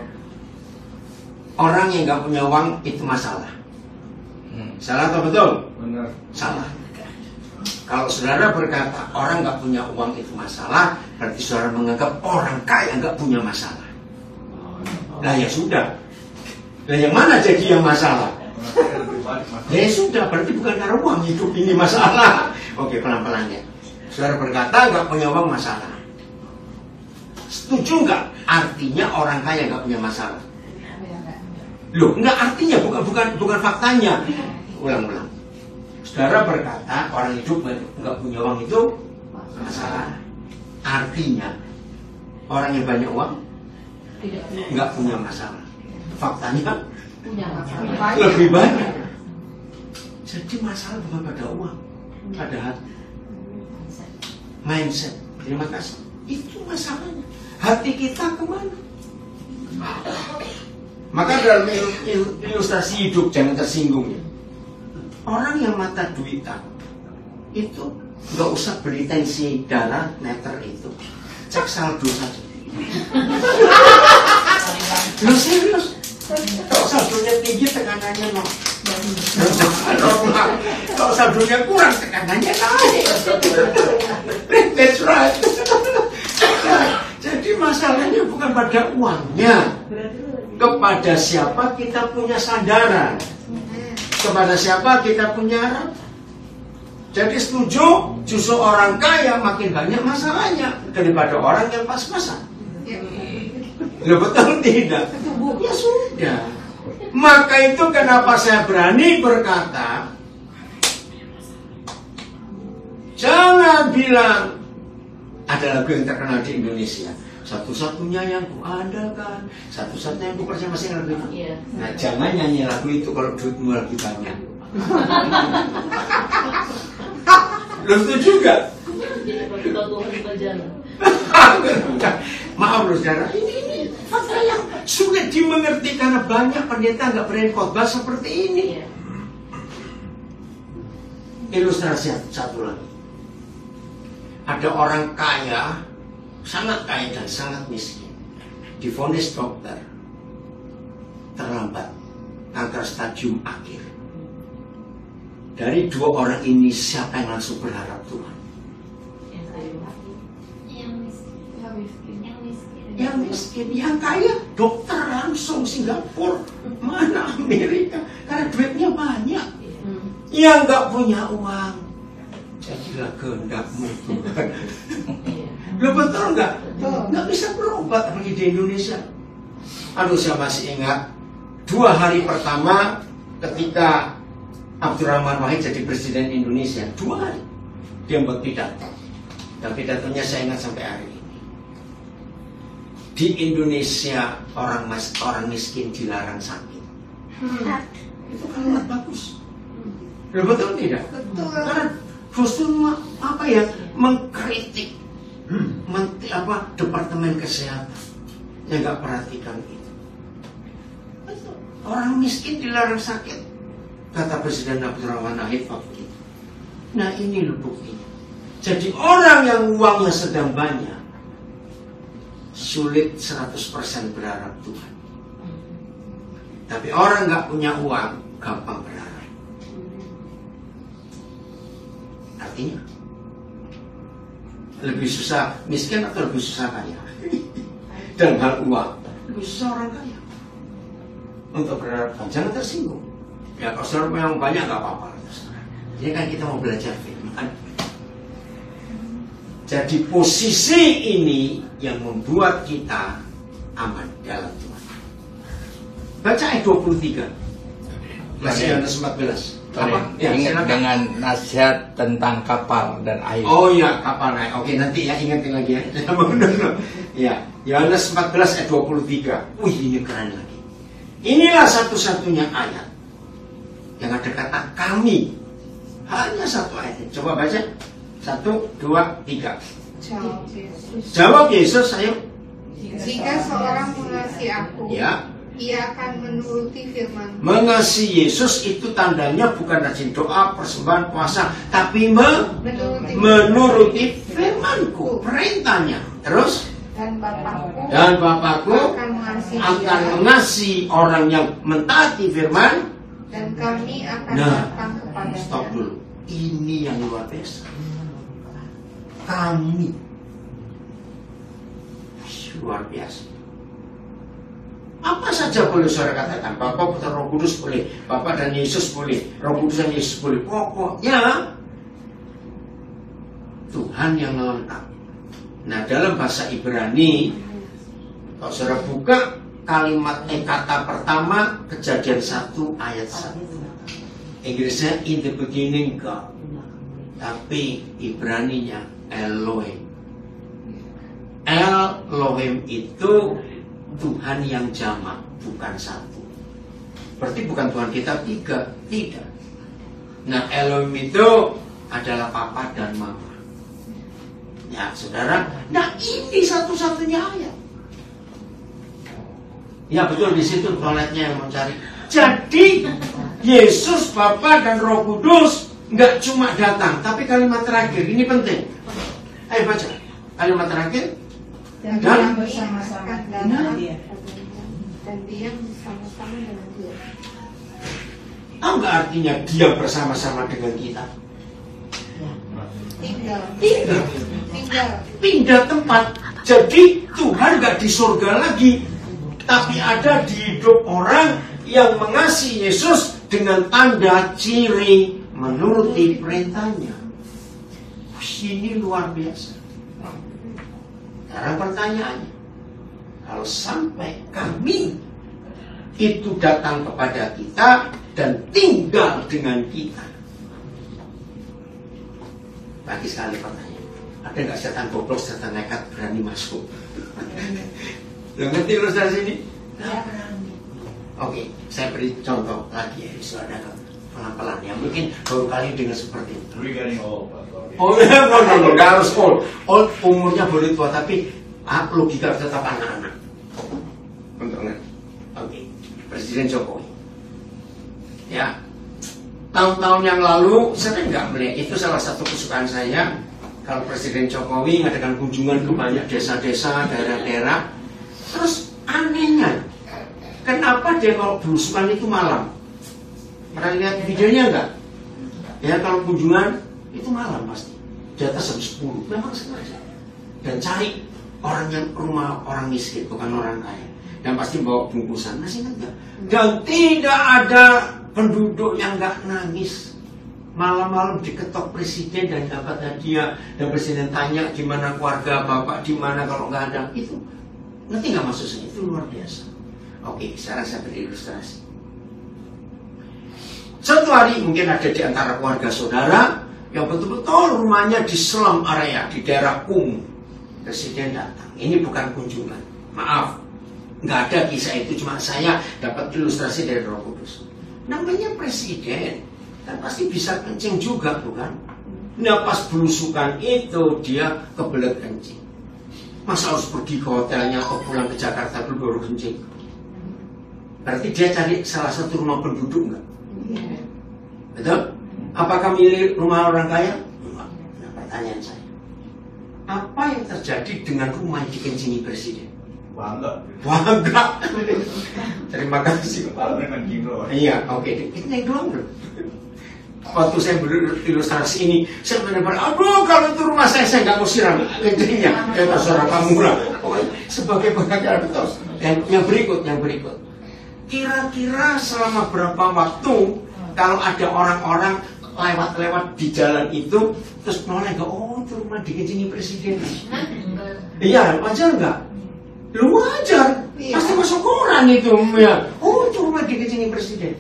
orang yang nggak punya uang itu masalah? Salah atau betul? benar. Salah. Kalau saudara berkata orang nggak punya uang itu masalah, berarti saudara menganggap orang kaya nggak punya masalah. Nah ya sudah. Nah yang mana jadi yang masalah? Ya sudah, berarti bukan karena uang hidup ini masalah. Oke, pelan-pelan ya. Saudara berkata nggak punya uang masalah. Setuju nggak? Artinya orang kaya nggak punya masalah. Loh, nggak artinya, bukan faktanya. Ulang. Saudara berkata orang hidup nggak punya uang itu masalah. Artinya orang yang banyak uang nggak punya masalah. Faktanya lebih banyak. Jadi masalah bukan pada uang, pada hati, mindset. Terima kasih. Itu masalahnya. Hati kita kemana? Maka dalam ilustrasi hidup jangan tersinggung ya. Orang yang mata duitan itu nggak usah beli tensi darah meter itu, cek saldo saja. Lu serius? Kalau saldonya tinggi tekanannya no. Kalau saldonya kurang tekanannya naik. That's right. Jadi masalahnya bukan pada uangnya, kepada siapa kita punya sandaran, kepada siapa kita punya harap. Jadi setuju, justru orang kaya makin banyak masalahnya daripada orang yang pas-pasan. Ya betul tidak? Ya sudah. Maka itu kenapa saya berani berkata, jangan bilang ada lagu yang terkenal di Indonesia, satu-satunya yang kuandalkan, satu-satunya yang kupercaya, masih lagu itu. Nah jangan nyanyi lagu itu kalau duitmu lagi banyak. Lo setuju gak? Maaf loh saudara, ini fakta yang sulit dimengerti karena banyak pendeta nggak berani khotbah seperti ini. Ilustrasi satu lagi. Ada orang kaya, sangat kaya dan sangat miskin, divonis dokter terlambat, kanker stadium akhir. Dari dua orang ini siapa yang langsung berharap Tuhan? Yang miskin, yang kaya dokter langsung Singapura, mana Amerika, karena duitnya banyak. Yang nggak punya uang, jadilah kehendakmu Tuhan. Lo betul nggak? Nggak bisa berobat lagi di Indonesia. Aduh, saya masih ingat 2 hari pertama ketika Abdurrahman Wahid jadi presiden Indonesia, 2 hari dia buat pidato. Dan pidatonya saya ingat sampai hari ini. Di Indonesia orang miskin dilarang sakit. Itu kalimat bagus. Loh, betul tidak? Betul. Karena justru apa ya, mengkritik Departemen Kesehatan yang nggak perhatikan itu. Orang miskin dilarang sakit, kata Presiden Abdurrahman Wahid waktu itu. Nah ini loh buktinya. Jadi orang yang uangnya sedang banyak, sulit 100% berharap Tuhan. Tapi orang nggak punya uang, gampang berharap. Artinya, lebih susah miskin atau lebih susah kaya? Dalam hal uang, lebih susah orang kaya. Untuk berharap, jangan tersinggung. Ya kalau saudara yang banyak nggak apa-apa. Jadi kan kita mau belajar firman. Jadi posisi ini yang membuat kita aman dalam Tuhan. Baca ayat 23. Masih Yohanes 14. Apa? Ya, ingat dengan nasihat tentang kapal dan air. Oh ya, kapal naik. Oke, nanti ya ingetin lagi ya. Ya, Yohanes 14 ayat 23. Wih, ini keren lagi. Inilah satu-satunya ayat yang ada kata kami. Hanya satu ayat. Coba baca. 1, 2, 3. Jawab Yesus. Jawab Yesus, ayo. Jika seorang mengasihi aku, Ya. ia akan menuruti firman. Mengasihi Yesus itu tandanya bukan rajin doa, persembahan, puasa, tapi menuruti firman-Ku, perintahnya. Terus? Dan Bapakku akan mengasihi orang yang mentaati firman. Dan kami akan Nah, datang kepada stop dulu. Ini yang luar biasa. Kami luar biasa. Apa saja boleh saudara katakan. Bapa, Putra, Roh Kudus boleh. Bapa dan Yesus boleh. Roh Kudus dan Yesus boleh. Pokoknya Tuhan yang lengkap. Nah, dalam bahasa Ibrani, kalau saudara buka kalimat kata pertama, Kejadian 1 ayat 1. Inggrisnya in the beginning God. Tapi Ibraninya Elohim. Elohim itu Tuhan yang jamak, bukan satu. Berarti bukan Tuhan kita tiga, tidak. Nah, Elohim itu adalah Papa dan Mama. Ya, saudara. Nah, ini satu-satunya ayat. Ya, betul, di situ toiletnya yang mencari. Jadi, Yesus, Bapa dan Roh Kudus nggak cuma datang, tapi kalimat terakhir ini penting. Ayo baca kalimat terakhir. Dan Dan bersama-sama dengan dia. Dan dia bersama-sama dengan dia. Tahu nggak artinya dia bersama-sama dengan kita? Pindah tempat. Jadi Tuhan nggak di surga lagi, tapi ada di hidup orang yang mengasihi Yesus dengan tanda ciri menuruti perintahnya. Ini luar biasa. Sekarang pertanyaannya, kalau sampai kami itu datang kepada kita dan tinggal dengan kita, bagi sekali pertanyaan, ada nggak setan goblok, setan nekat berani masuk? Lo ngerti terus dari sini? Oke, saya beri contoh lagi ya, saudara, pelan-pelan ya. Mungkin baru kali dengar seperti itu. Oh ya, no, nggak harus old. Old umurnya boleh tua, tapi logika tetap anak-anak. Untuk ngerti. Oke, Presiden Jokowi. Ya, tahun-tahun yang lalu saya nggak melihat, itu salah satu kesukaan saya. Kalau Presiden Jokowi mengadakan kunjungan ke banyak desa-desa, daerah-daerah, terus anehnya, kenapa dia kalau belusukan itu malam? Pernah lihat videonya nggak? Ya, kalau kunjungan itu malam pasti. Di atas jam 10, memang sengaja. Dan cari orang yang rumah orang miskin, bukan orang kaya. Dan pasti bawa bungkusan, masih ingat nggak? Dan tidak ada penduduk yang nggak nangis. Malam-malam diketok presiden dan dapat hadiah. Dan presiden tanya, gimana keluarga bapak, di mana kalau nggak ada. Itu, ngerti nggak maksudnya? Itu luar biasa. Oke, sekarang saya beri ilustrasi. Suatu hari mungkin ada di antara keluarga saudara yang betul-betul rumahnya di slum area, di daerah kumuh. Presiden datang. Ini bukan kunjungan. Maaf, nggak ada kisah itu. Cuma saya dapat ilustrasi dari Roh Kudus. Namanya presiden, kan pasti bisa kencing juga, bukan? Nah, pas belusukan itu dia kebelet kencing. Masa harus pergi ke hotelnya atau pulang ke Jakarta dulu baru kencing? Berarti dia cari salah satu rumah penduduk nggak? Betul? Apakah milih rumah orang kaya? Enggak. Nah, pertanyaan saya. Apa yang terjadi dengan rumah yang dikencingi presiden? Bangga. Bangga. Terima kasih. Dengan gino. Iya, oke. Itu yang doang loh. Waktu saya berilustrasi ini, saya benar-benar, aduh kalau itu rumah saya nggak mau siram kencingnya. Ya terserah kamu lah. Sebagai pengajar betul. Yang berikut. Kira-kira selama berapa waktu kalau ada orang-orang lewat-lewat di jalan itu terus noleh nggak, oh itu rumah dikencingi presiden. Iya, wajar nggak? Lu wajar, pasti masuk koran itu ya. Oh itu rumah dikencingi presiden.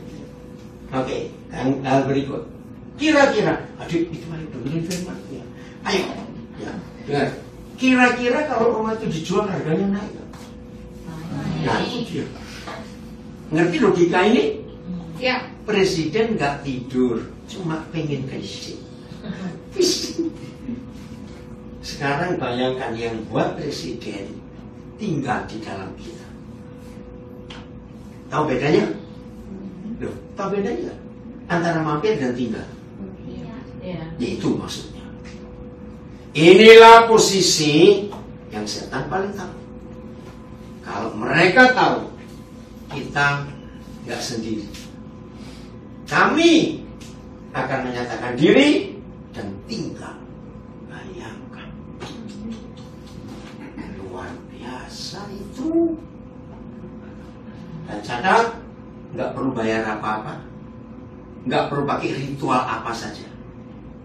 Oke, hal berikut. Kira-kira, adik itu ayo dengerin firman ya. Ayo, ya, dengar. Kira-kira kalau rumah itu dijual harganya naik. Nah itu dia. Ngerti logika ini? Ya. Presiden nggak tidur, cuma pengen fishing. Sekarang bayangkan yang buat presiden tinggal di dalam kita. Tahu bedanya? Loh, tahu bedanya? Antara mampir dan tinggal. Itu maksudnya. Inilah posisi yang setan paling tahu. Kalau mereka tahu kita nggak sendiri, kami akan menyatakan diri dan tinggal. Bayangkan, luar biasa itu. Dan catat, nggak perlu bayar apa-apa, nggak perlu pakai ritual apa saja,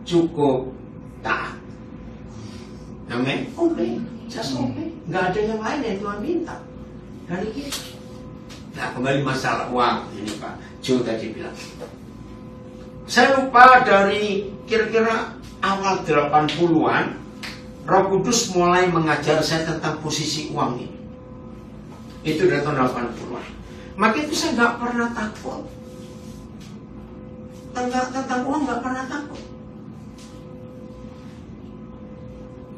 cukup taat. Amin. Oke, just oke. Nggak ada yang lain yang Tuhan minta dari kita. Nah, kembali masalah uang ini Pak Jo tadi bilang. Saya lupa dari kira-kira awal 80-an Roh Kudus mulai mengajar saya tentang posisi uang ini. Itu dari tahun 80-an. Maka itu saya nggak pernah takut. Tentang uang nggak pernah takut.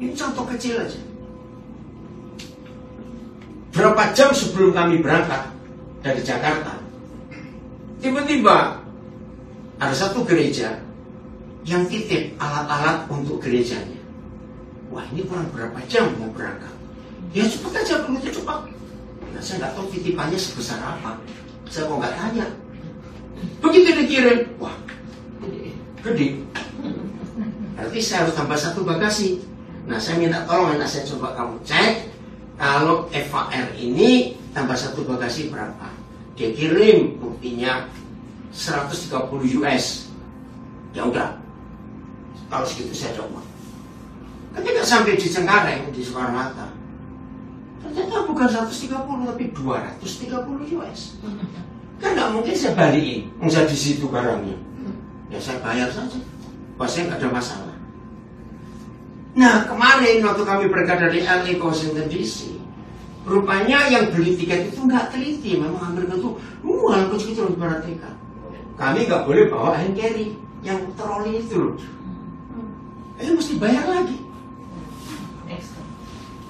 Ini contoh kecil aja. Berapa jam sebelum kami berangkat dari Jakarta, tiba-tiba ada satu gereja yang titip alat-alat untuk gerejanya. Wah, ini kurang berapa jam mau berangkat? Ya cepat aja, begitu cepat. Nah, saya nggak tahu titipannya sebesar apa. Saya kok nggak tanya. Begitu dikirim, wah, gede. Berarti saya harus tambah satu bagasi. Nah, saya minta tolong, anak saya coba kamu cek kalau FAR ini tambah satu bagasi berapa. Dia kirim buktinya 130 US. Ya udah, kalau segitu saya coba. Ketika sampai di Cengkareng, di Soekarno-Hatta, ternyata bukan 130 tapi 230 US. Kan nggak mungkin saya balikin, nggak di situ barangnya. Ya saya bayar saja, pasti nggak ada masalah. Nah kemarin waktu kami berangkat dari LA ke Washington DC, rupanya yang beli tiket itu nggak teliti, memang hampir gitu. Hampir segitu loh perhatikan. Kami nggak boleh bawa hand carry yang troli itu loh. Mesti bayar lagi.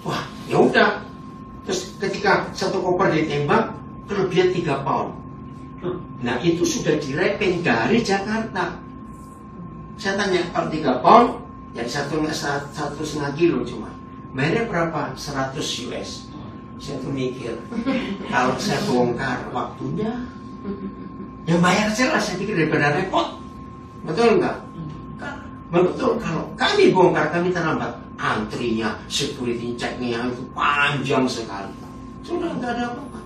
Wah, ya udah. Terus ketika satu koper ditembak, kelebihan 3 pound. Nah itu sudah direpeng dari Jakarta. Saya tanya, kalau 3 pound, jadi 1,5 kilo cuma. Bayarnya berapa? 100 US. Saya tuh mikir, kalau saya bongkar waktunya, yang bayar jelas, saya pikir daripada repot. Betul nggak? Betul, kalau kami bongkar, kami terlambat. Antrinya, security check-nya itu panjang sekali. Sudah nggak ada apa-apa.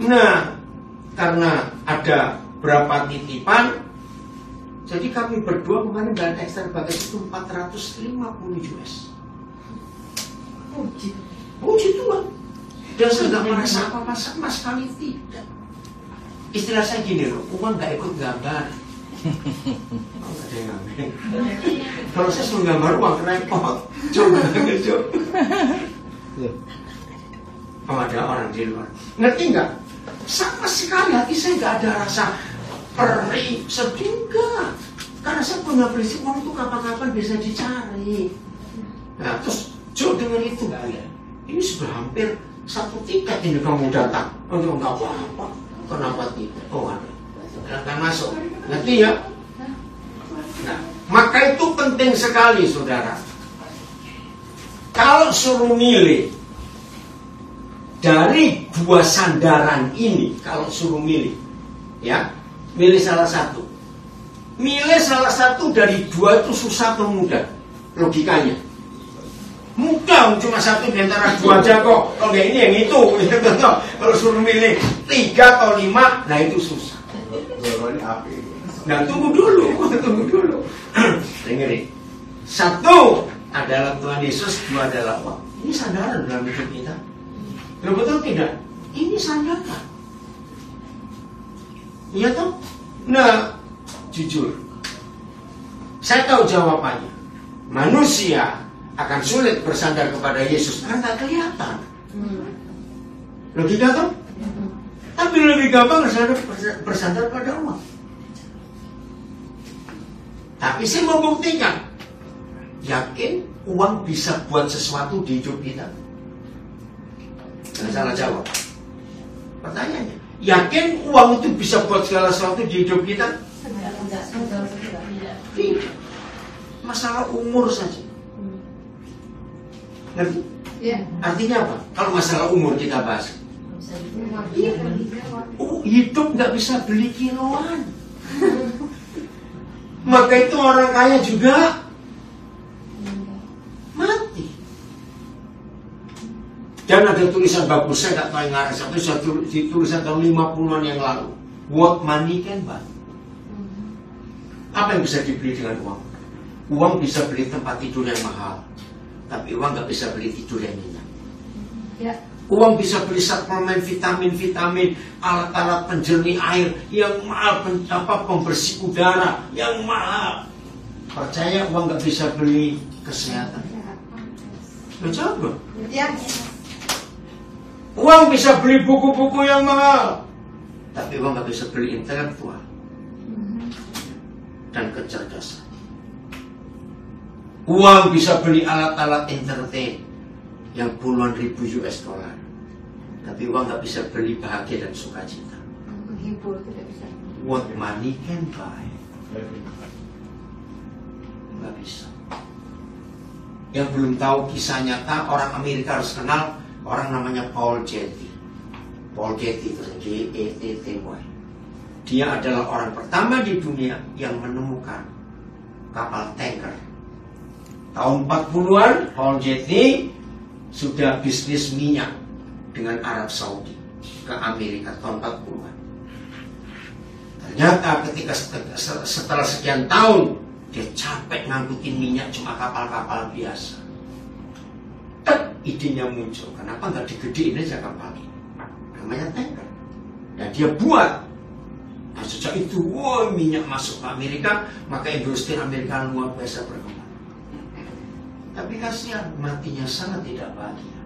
Nah, karena ada berapa titipan, jadi kami berdua kemarin dengan extra baggage itu 450 US. Puji Tuhan. Dan saya nggak merasa apa-apa sama sekali, tidak. Istilah saya gini loh, uang nggak ikut gambar. Oh, nggak ada yang ngamen. Kalau saya suruh gambar uang repot. Coba coba. Oh, ada orang di luar. Ngerti nggak? Sama sekali hati saya nggak ada rasa perih, sedih nggak. Karena saya punya prinsip uang itu kapan-kapan bisa dicari. Nah, terus Jo dengan itu nggak ya? Ini sudah hampir 1 tiket ini kamu datang. Oh, nggak apa-apa. Kenapa tidak? Oh, ada. Silahkan masuk. Ngerti ya? Nah, Maka itu penting sekali, saudara. Kalau suruh milih dari dua sandaran ini, kalau suruh milih, ya, milih salah satu. Milih salah satu dari dua itu susah atau mudah? Logikanya mudah, cuma satu di antara dua aja kok. Kalau ini yang itu, kalau suruh milih 3 atau 5, nah itu susah. Nah tunggu dulu. Dengerin. 1 adalah Tuhan Yesus, 2 adalah uang. Ini sandaran dalam hidup kita. Loh, betul tidak? Ini sandaran. Iya toh? Nah, jujur, saya tahu jawabannya. Manusia akan sulit bersandar kepada Yesus karena tak kelihatan. Logika toh? Tapi lebih gampang bersandar pada uang. Tapi saya membuktikan, yakin uang bisa buat sesuatu di hidup kita? Jangan salah jawab. Pertanyaannya, yakin uang itu bisa buat segala sesuatu di hidup kita? Tidak. Masalah umur saja. Ngerti? Ya. Artinya apa? Kalau masalah umur kita bahas, hidup nggak bisa beli kiloan. Maka itu orang kaya juga mati. Dan ada tulisan bagus, saya nggak tahu yang ngarang, tapi saya tulisan tahun 50-an yang lalu. What money can buy? Apa yang bisa dibeli dengan uang? Uang bisa beli tempat tidur yang mahal, tapi uang nggak bisa beli tidur yang nyenyak. Ya. Uang bisa beli suplemen vitamin, alat-alat penjernih air yang mahal, pembersih udara yang mahal. Percaya uang nggak bisa beli kesehatan. Coba. Ya. Uang bisa beli buku-buku yang mahal, tapi uang nggak bisa beli intelektual dan kecerdasan. Uang bisa beli alat-alat entertain yang puluhan ribu US dollar, tapi uang nggak bisa beli bahagia dan sukacita. Menghibur tidak bisa. What money can buy, nggak bisa. Yang belum tahu kisah nyata, orang Amerika harus kenal orang namanya Paul Getty. Paul Getty itu Getty. Dia adalah orang pertama di dunia yang menemukan kapal tanker. Tahun 40-an, Paul Getty sudah bisnis minyak dengan Arab Saudi ke Amerika tahun 40-an. Ternyata ketika setelah sekian tahun dia capek ngangkutin minyak cuma kapal-kapal biasa. Idenya muncul, kenapa nggak digedein aja kapalnya? Namanya tanker. Dan dia buat. Nah, sejak itu, minyak masuk ke Amerika, maka industri Amerika luar biasa berkembang. Tapi kasihan, matinya sangat tidak bahagia.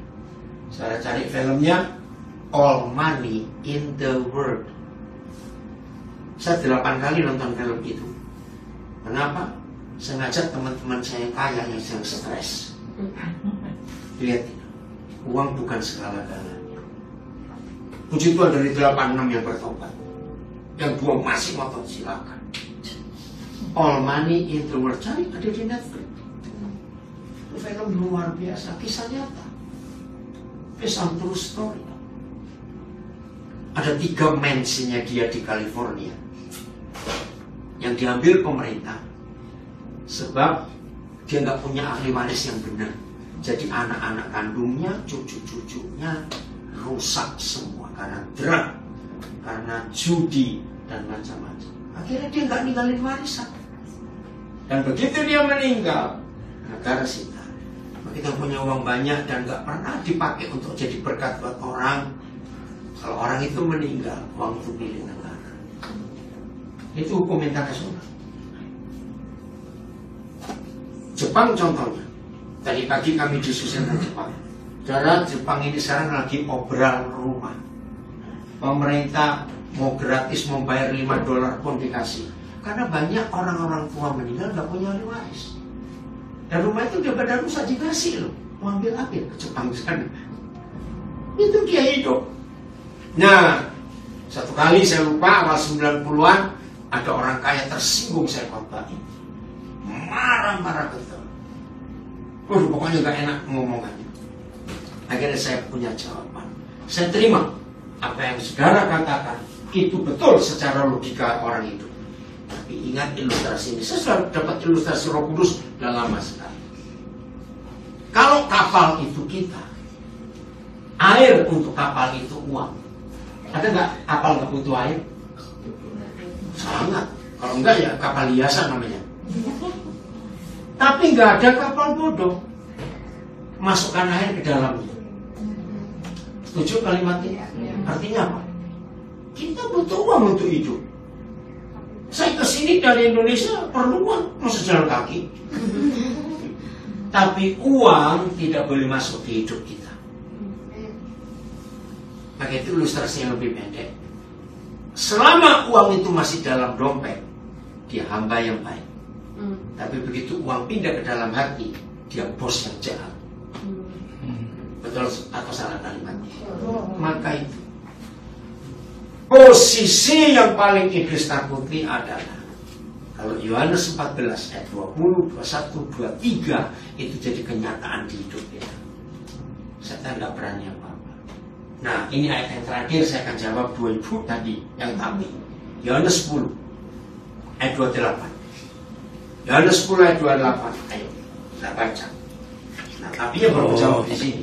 Saya cari filmnya All Money in the World. Saya 8 kali nonton film itu. Kenapa? Saya ngajak teman-teman saya kaya yang sedang stres. Lihat, uang bukan segala-galanya. Puji Tuhan dari 86 yang bertobat, yang 2 masih ngotot, silakan. All Money in the World, cari, ada di Netflix. Itu film luar biasa, kisah nyata, kisah true story. Ada 3 mansinya dia di California yang diambil pemerintah sebab dia nggak punya ahli waris yang benar. Jadi anak-anak kandungnya, cucu-cucunya rusak semua karena drug, karena judi dan macam-macam. Akhirnya dia nggak ninggalin warisan. Dan begitu dia meninggal, negara sita. Kita punya uang banyak dan nggak pernah dipakai untuk jadi berkat buat orang. Kalau orang itu meninggal, uang itu milik negara. Itu hukum internasional. Jepang contohnya. Tadi pagi kami diskusikan Jepang. Karena Jepang ini sekarang lagi obral rumah. Pemerintah mau gratis membayar $5 pun dikasih. Karena banyak orang-orang tua meninggal nggak punya ahli waris. Dan rumah itu dia pada rusak dikasih loh. Mau ambil ke Jepang sana. Itu dia hidup. Nah, satu kali saya lupa awal 90-an ada orang kaya tersinggung saya khotbahin. marah-marah betul. Waduh, pokoknya gak enak ngomongannya. Akhirnya saya punya jawaban. Saya terima apa yang saudara katakan, itu betul secara logika orang itu. Tapi ingat ilustrasi ini, saya sudah dapat ilustrasi Roh Kudus sudah lama sekali. Kalau kapal itu kita, air untuk kapal itu uang. Ada nggak kapal nggak butuh air? Sangat. Kalau enggak ya kapal hiasan namanya. Tapi nggak ada kapal bodoh. Masukkan air ke dalamnya. Setuju kalimat ini? Artinya apa? Kita butuh uang untuk hidup. Saya kesini dari Indonesia perlu uang, masa jalan kaki. Tapi uang tidak boleh masuk ke hidup kita. Maka itu ilustrasi yang lebih pendek. Selama uang itu masih dalam dompet, dia hamba yang baik. Tapi begitu uang pindah ke dalam hati, dia bos yang jahat. Betul atau salah kalimatnya? Maka itu posisi yang paling iblis takuti adalah kalau Yohanes 14 ayat 20, 21, 23 itu jadi kenyataan di hidup kita. Setan tidak berani apa-apa. Nah, ini ayat yang terakhir saya akan jawab 2000 tadi yang tapi. Yohanes 10 ayat 28. Yohanes 10 ayat 28. Ayo kita baca. Nah, tapi yang baru jawab di sini.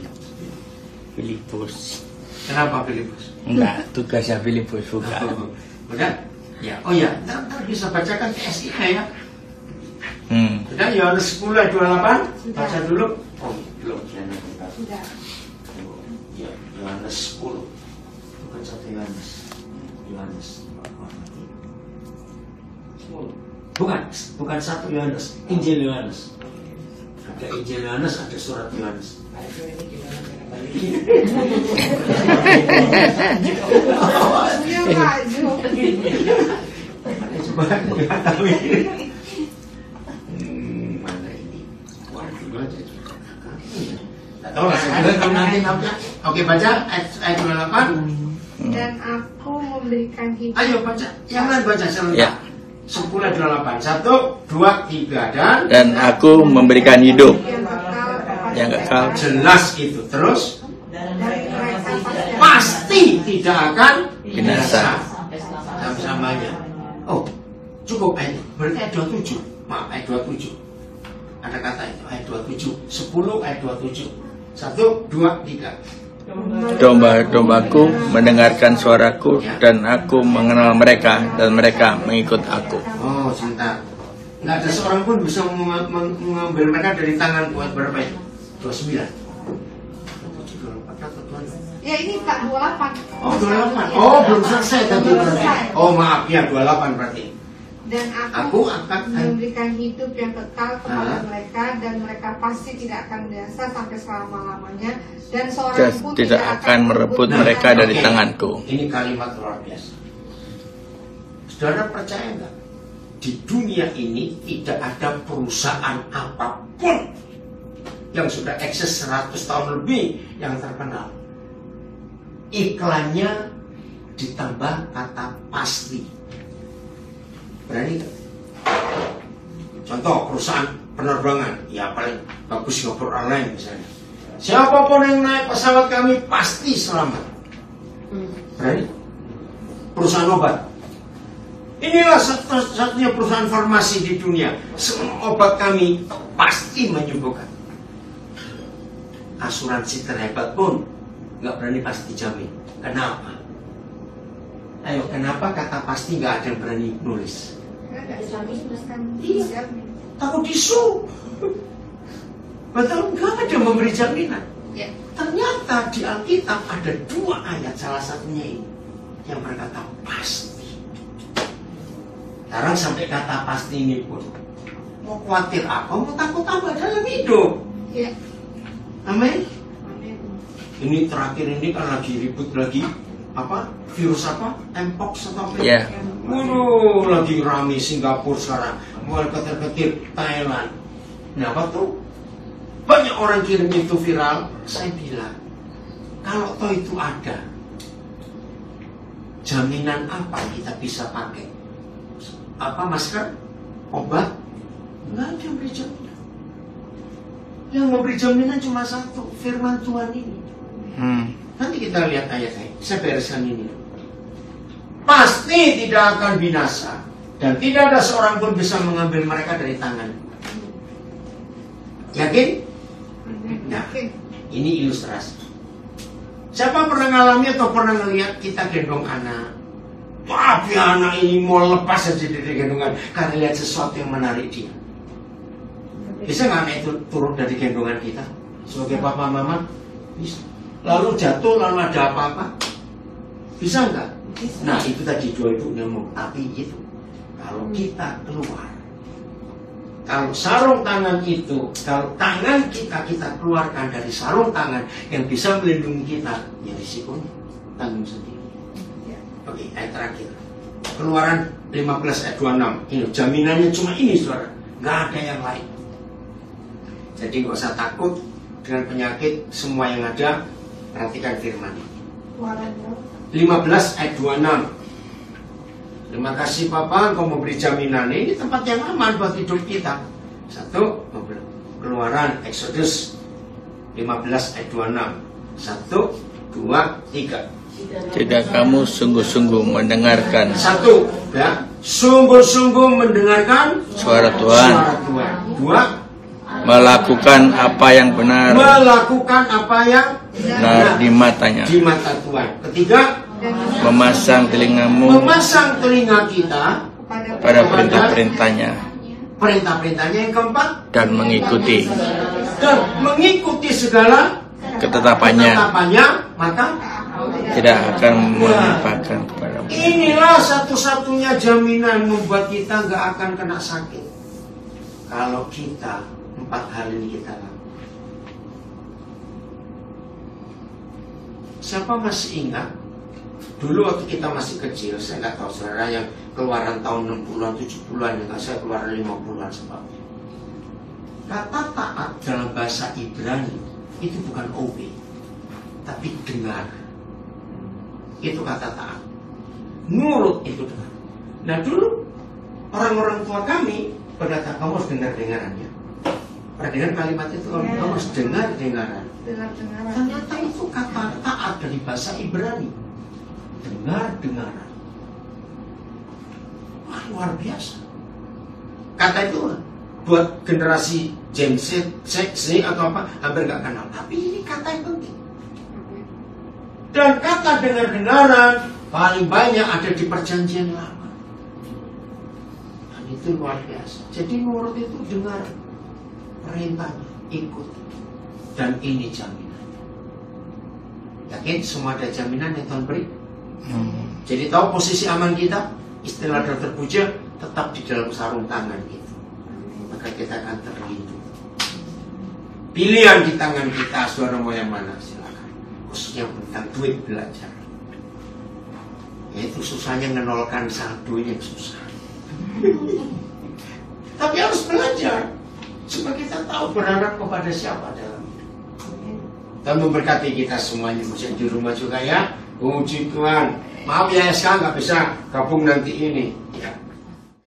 Filipus. Kenapa Filipus? Enggak, tugasnya Filipus bukan. Udah? Ya, oh ya, ntar bisa bacakan TSI-nya ya. Udah, Yohanes 10 ayat 28. Baca dulu. Oh, belum. Sudah. Ya, Yohanes 10. Bukan satu Yohanes. Yohanes. Bukan satu Yohanes. Injil Yohanes. Ada Injil Yohanes, ada surat Yohanes. Coba tahu ini. Mana ini? Waduh, aja. Tahu lah, kalau nanti namanya. Oke, baca ayat 28. Dan aku memberikan hidup. Ayo baca, yang lain baca sebentar. Ya. 10 ayat 28. 1, 2, 3 Dan aku memberikan hidup yang kekal. jelas itu. Terus Dan mereka pasti tidak akan Binasa. Sama-samanya. Oh, cukup ayat itu. Berarti ayat 27. Maaf, ayat 27. Ada kata itu, ayat 27. 10 ayat 27. 1, 2, 3. Domba-dombaku mendengarkan suaraku dan aku mengenal mereka dan mereka mengikut aku. Oh, sebentar. Nggak ada seorang pun bisa mengambil mereka dari tangan buat berapa itu? 29. Ya ini Kak 28. Oh, 28. Oh, belum selesai tadi berarti. Oh, maaf ya, 28 berarti. Dan Aku akan memberikan hidup yang kekal kepada Ah. mereka dan mereka pasti tidak akan binasa sampai selama-lamanya dan seorang pun Tidak akan merebut mereka dari tanganku. Ini kalimat luar biasa. Saudara percaya nggak? Di dunia ini tidak ada perusahaan apapun yang sudah eksis 100 tahun lebih yang terkenal. Iklannya ditambah kata pasti. Berani nggak? Contoh perusahaan penerbangan, ya paling bagus Singapore Airlines misalnya. Siapapun yang naik pesawat kami pasti selamat. Berani? Perusahaan obat. Inilah satu-satunya perusahaan farmasi di dunia. Semua obat kami pasti menyembuhkan. Asuransi terhebat pun nggak berani pasti jamin. Kenapa? Ayo, kenapa kata pasti nggak ada yang berani nulis? Iya. Takut disu. Betul, nggak ada yang memberi jaminan. Ya. Ternyata di Alkitab ada 2 ayat, salah satunya ini yang berkata pasti. Sekarang sampai kata pasti ini pun, mau khawatir apa, mau takut apa dalam hidup. Ya. Amin. Amin. Ini terakhir ini kan lagi ribut lagi apa virus apa mpox atau apa? Ya. Waduh, lagi rame Singapura sekarang, mulai ketir-ketir Thailand. Nah, apa tuh? Banyak orang kirim itu viral. Saya bilang, kalau toh itu ada, jaminan apa kita bisa pakai? Apa masker, obat, Nggak ada yang beri jaminan. Yang memberi jaminan cuma satu, firman Tuhan ini. Nanti kita lihat ayat-ayat. Saya bereskan ini. Pasti tidak akan binasa, dan tidak ada seorang pun bisa mengambil mereka dari tangan. Yakin? Nah, ini ilustrasi. Siapa pernah ngalami atau pernah ngelihat kita gendong anak? Tapi anak ini mau lepas saja dari gendongan karena lihat sesuatu yang menarik dia. Bisa nggak anak itu turun dari gendongan kita? Sebagai papa mama? Bisa. Lalu jatuh, lalu ada apa-apa? Bisa nggak? Nah, itu tadi dua itu ngomong. Tapi itu, kalau kita keluar, kalau sarung tangan itu, kalau tangan kita keluarkan dari sarung tangan yang bisa melindungi kita, ya risikonya tanggung sendiri. Oke, ayat terakhir. Keluaran 15 ayat 26. Ini jaminannya cuma ini, saudara. Nggak ada yang lain. Jadi nggak usah takut dengan penyakit semua yang ada. Perhatikan firman ini. 15 ayat 26. Terima kasih Papa, Engkau memberi jaminan. Ini tempat yang aman buat hidup kita. 1, Keluaran Exodus 15 ayat 26. 1, 2, 3. Tidak kamu sungguh-sungguh mendengarkan 1, ya, sungguh-sungguh mendengarkan suara Tuhan, 2, melakukan apa yang benar benar di matanya, di mata Tuhan. 3, memasang telinga kita pada perintah-perintahnya, perintah-perintahnya. Yang 4, dan mengikuti segala ketetapannya, maka tidak akan menimpakan kepadamu. inilah satu-satunya jaminan membuat kita nggak akan kena sakit. Kalau kita 4 hal ini kita lakukan. Siapa masih ingat dulu waktu kita masih kecil? Saya nggak tahu saudara yang keluaran tahun 60-an, 70-an, yang saya keluaran 50-an sebabnya. Kata taat dalam bahasa Ibrani itu bukan obey, tapi dengar. Itu kata taat. Nurut itu dengar. Nah dulu orang-orang tua kami berkata, kamu harus dengar-dengarannya. Pernah dengar kalimat itu? Kamu harus dengar-dengaran. Ternyata itu kata taat dari bahasa Ibrani. Dengar-dengaran. Wah, luar biasa. Kata itu buat generasi Gen Z atau apa hampir gak kenal. Tapi ini kata yang penting. Dan kata dengar-dengaran paling banyak ada di Perjanjian Lama. Dan itu luar biasa. Jadi nurut itu dengar perintahnya, ikut. Dan ini jaminannya. Yakin semua ada jaminan yang Tuhan beri? Jadi tahu posisi aman kita? Istilah Dr. Puja, tetap di dalam sarung tangan itu. Maka kita akan terlindung. Pilihan di tangan kita, saudara mau yang mana? Khususnya tentang duit belajar. Yaitu susahnya menolkan saldo yang susah. Tapi harus belajar supaya kita tahu berharap kepada siapa dalam hidup. Dan memberkati kita semuanya. Mesti di rumah juga ya. Puji Tuhan. Maaf ya sekarang nggak bisa gabung nanti ini. Ya.